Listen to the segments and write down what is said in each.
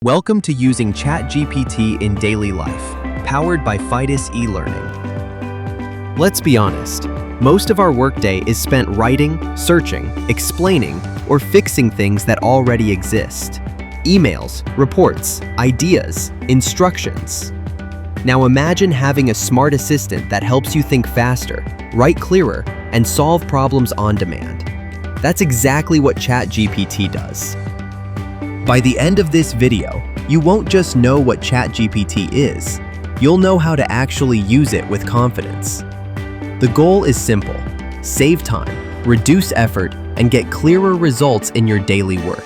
Welcome to using ChatGPT in daily life, powered by Fidus e-learning. Let's be honest, most of our workday is spent writing, searching, explaining, or fixing things that already exist. Emails, reports, ideas, instructions. Now imagine having a smart assistant that helps you think faster, write clearer, and solve problems on demand. That's exactly what ChatGPT does. By the end of this video, you won't just know what ChatGPT is, you'll know how to actually use it with confidence. The goal is simple: save time, reduce effort, and get clearer results in your daily work.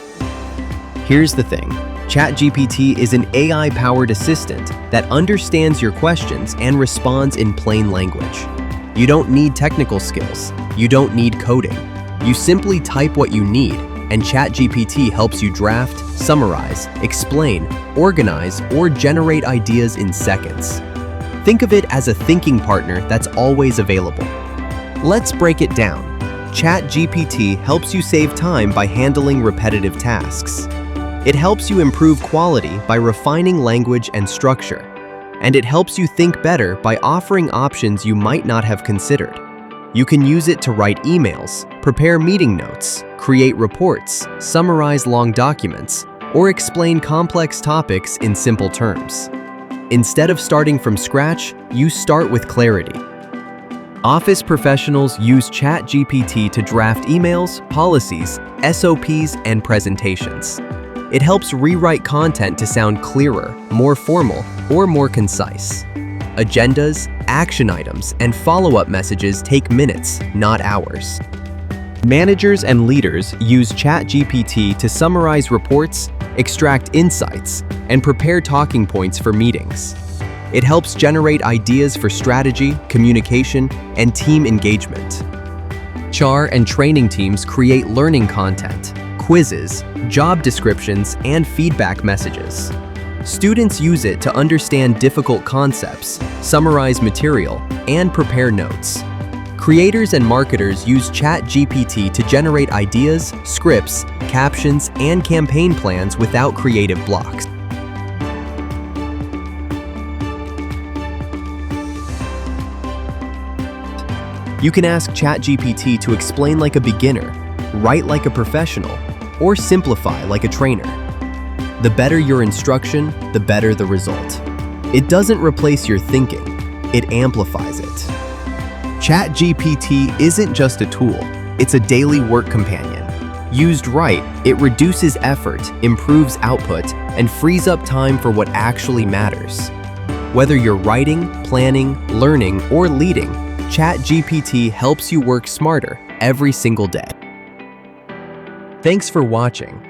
Here's the thing, ChatGPT is an AI-powered assistant that understands your questions and responds in plain language. You don't need technical skills, you don't need coding. You simply type what you need, and ChatGPT helps you draft, summarize, explain, organize, or generate ideas in seconds. Think of it as a thinking partner that's always available. Let's break it down. ChatGPT helps you save time by handling repetitive tasks. It helps you improve quality by refining language and structure. And it helps you think better by offering options you might not have considered. You can use it to write emails, prepare meeting notes, create reports, summarize long documents, or explain complex topics in simple terms. Instead of starting from scratch, you start with clarity. Office professionals use ChatGPT to draft emails, policies, SOPs, and presentations. It helps rewrite content to sound clearer, more formal, or more concise. Agendas, action items, and follow-up messages take minutes, not hours. Managers and leaders use ChatGPT to summarize reports, extract insights, and prepare talking points for meetings. It helps generate ideas for strategy, communication, and team engagement. HR and training teams create learning content, quizzes, job descriptions, and feedback messages. Students use it to understand difficult concepts, summarize material, and prepare notes. Creators and marketers use ChatGPT to generate ideas, scripts, captions, and campaign plans without creative blocks. You can ask ChatGPT to explain like a beginner, write like a professional, or simplify like a trainer. The better your instruction, the better the result. It doesn't replace your thinking, it amplifies it. ChatGPT isn't just a tool, it's a daily work companion. Used right, it reduces effort, improves output, and frees up time for what actually matters. Whether you're writing, planning, learning, or leading, ChatGPT helps you work smarter every single day. Thanks for watching.